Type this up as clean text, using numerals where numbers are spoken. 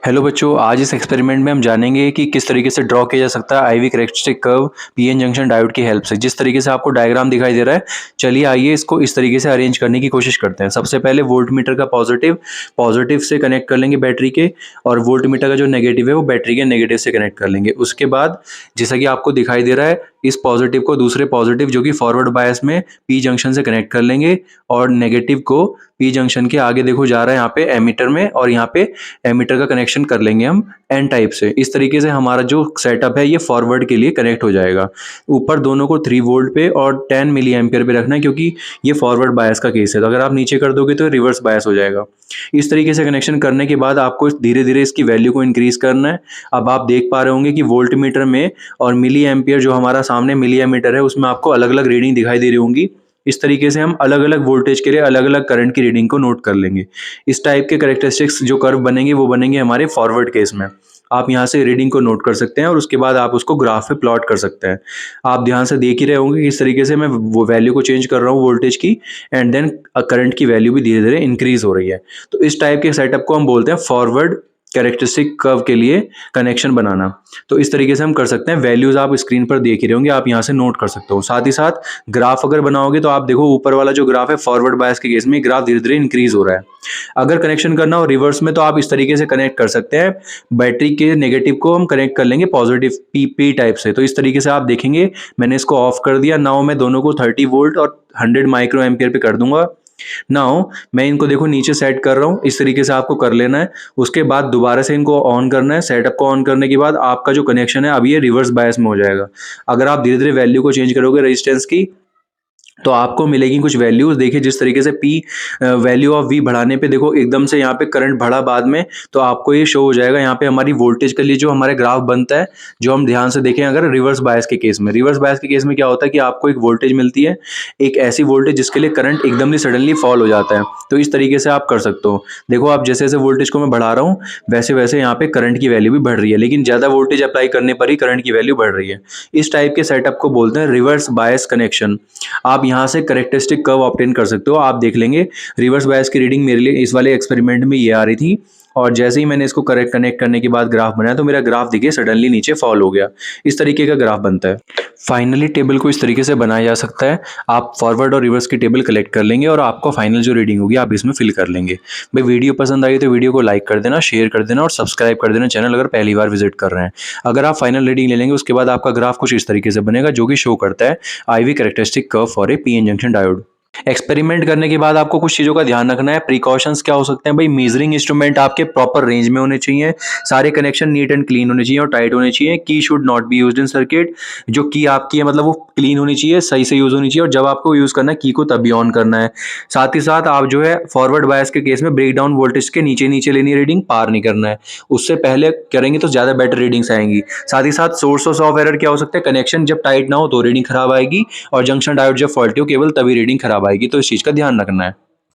Hello बच्चों, आज इस एक्सपेरिमेंट में हम जानेंगे कि किस तरीके से ड्रॉ किया जा सकता है IV characteristic curve PN junction diode की हेल्प से। जिस तरीके से आपको डायग्राम दिखाई दे रहा है, चलिए आइए इसको इस तरीके से अरेंज करने की कोशिश करते हैं। सबसे पहले वोल्ट मीटर का पॉजिटिव पॉजिटिव से कनेक्ट कर लेंगे बैटरी के, और वोल्ट मीटर का जो नेगेटिव है वो बैटरी के नेगेटिव से कनेक्ट कर लेंगे। उसके बाद जैसा कि आपको दिखाई दे रहा है, इस पॉजिटिव को दूसरे पॉजिटिव जो कि फॉरवर्ड बायस में पी जंक्शन से कनेक्ट कर लेंगे, और नेगेटिव को पी जंक्शन के आगे देखो जा रहा है यहाँ पे एमीटर में, और यहाँ पे एमीटर का कनेक्शन कर लेंगे हम एन टाइप से। इस तरीके से हमारा जो सेटअप है ये फॉरवर्ड के लिए कनेक्ट हो जाएगा। ऊपर दोनों को 3 वोल्ट पे और 10 मिली एम्पियर पे रखना है, क्योंकि ये फॉरवर्ड बायस का केस है। तो अगर आप नीचे कर दोगे तो रिवर्स बायस हो जाएगा। इस तरीके से कनेक्शन करने के बाद आपको धीरे धीरे इसकी वैल्यू को इंक्रीज करना है। अब आप देख पा रहे होंगे कि वोल्ट मीटर में और मिली एम्पियर जो हमारा सामने मिली एमीटर है उसमें आपको अलग अलग रीडिंग दिखाई दे रही होंगी। इस तरीके से हम अलग अलग वोल्टेज के लिए अलग अलग करंट की रीडिंग को नोट कर लेंगे। इस टाइप के कैरेक्टरिस्टिक्स जो कर्व बनेंगे वो बनेंगे हमारे फॉरवर्ड केस में। आप यहाँ से रीडिंग को नोट कर सकते हैं और उसके बाद आप उसको ग्राफ पे प्लॉट कर सकते हैं। आप ध्यान से देख ही रहे होंगे कि इस तरीके से मैं वो वैल्यू को चेंज कर रहा हूँ वोल्टेज की, एंड देन करंट की वैल्यू भी धीरे धीरे इंक्रीज हो रही है। तो इस टाइप के सेटअप को हम बोलते हैं फॉरवर्ड कैरेक्टरिस्टिक कर्व के लिए कनेक्शन बनाना। तो इस तरीके से हम कर सकते हैं। वैल्यूज आप स्क्रीन पर देख ही रहे होंगे, आप यहाँ से नोट कर सकते हो। साथ ही साथ ग्राफ अगर बनाओगे तो आप देखो ऊपर वाला जो ग्राफ है फॉरवर्ड बायस के केस में ग्राफ धीरे धीरे इंक्रीज हो रहा है। अगर कनेक्शन करना हो रिवर्स में तो आप इस तरीके से कनेक्ट कर सकते हैं। बैटरी के नेगेटिव को हम कनेक्ट कर लेंगे पॉजिटिव पी टाइप से। तो इस तरीके से आप देखेंगे मैंने इसको ऑफ कर दिया। नाउ मैं दोनों को 30 वोल्ट और 100 माइक्रो एम्पियर पे कर दूंगा। नाउ मैं इनको देखो नीचे सेट कर रहा हूँ। इस तरीके से आपको कर लेना है। उसके बाद दोबारा से इनको ऑन करना है। सेटअप को ऑन करने के बाद आपका जो कनेक्शन है अब ये रिवर्स बायस में हो जाएगा। अगर आप धीरे धीरे वैल्यू को चेंज करोगे रेजिस्टेंस की तो आपको मिलेगी कुछ वैल्यूज। देखिए जिस तरीके से पी वैल्यू ऑफ वी बढ़ाने पे देखो एकदम से यहाँ पे करंट बढ़ा बाद में, तो आपको ये शो हो जाएगा यहाँ पे हमारी वोल्टेज के लिए जो हमारे ग्राफ बनता है। जो हम ध्यान से देखें अगर रिवर्स बायस के केस में, रिवर्स बायस के केस में क्या होता है कि आपको एक वोल्टेज मिलती है, एक ऐसी वोल्टेज जिसके लिए करंट एकदम से सडनली फॉल हो जाता है। तो इस तरीके से आप कर सकते हो। देखो आप जैसे जैसे वोल्टेज को मैं बढ़ा रहा हूँ वैसे वैसे यहाँ पे करंट की वैल्यू भी बढ़ रही है, लेकिन ज्यादा वोल्टेज अप्लाई करने पर ही करंट की वैल्यू बढ़ रही है। इस टाइप के सेटअप को बोलते हैं रिवर्स बायस कनेक्शन। आप यहाँ से करेक्टरिस्टिक कर्व ऑब्टेन कर सकते हो। आप देख लेंगे रिवर्स बायस की रीडिंग मेरे लिए इस वाले एक्सपेरिमेंट में ये आ रही थी, और जैसे ही मैंने इसको कनेक्ट करने के बाद ग्राफ बनाया तो मेरा ग्राफ देखिए सडनली नीचे फॉल हो गया। इस तरीके का ग्राफ बनता है। फाइनली टेबल को इस तरीके से बनाया जा सकता है। आप फॉरवर्ड और रिवर्स की टेबल कलेक्ट कर लेंगे और आपको फाइनल जो रीडिंग होगी आप इसमें फिल कर लेंगे। भाई वीडियो पसंद आई तो वीडियो को लाइक कर देना, शेयर कर देना और सब्सक्राइब कर देना चैनल अगर पहली बार विजिट कर रहे हैं। अगर आप फाइनल रीडिंग ले लेंगे उसके बाद आपका ग्राफ कुछ इस तरीके से बनेगा, जो कि शो करता है IV characteristic curve for a PN junction diode. Experiment करने के बाद आपको कुछ चीज़ों का ध्यान रखना है। प्रिकॉशंस क्या हो सकते हैं भाई? मेजरिंग इंस्ट्रूमेंट आपके प्रॉपर रेंज में होने चाहिए, सारे कनेक्शन नीट एंड क्लीन होने चाहिए और टाइट होने चाहिए। की should not be used in circuit. जो की आपकी है मतलब वो क्लीन होनी चाहिए, सही से यूज होनी चाहिए, और जब आपको यूज करना है की को तभी ऑन करना है। साथ ही साथ आप जो है फॉरवर्ड बायस के केस में ब्रेक डाउन वोल्टेज के नीचे नीचे लेनी है रीडिंग, पार नहीं करना है। उससे पहले करेंगे तो ज्यादा बेटर रीडिंग्स आएंगी। साथ ही साथ सोर्स ऑफ एरर क्या हो सकता है? कनेक्शन जब टाइट ना हो तो रीडिंग खराब आएगी, और जंक्शन डायोड जब फॉल्टी हो केवल तभी रीडिंग खराब आएगी। तो इस चीज का ध्यान रखना है।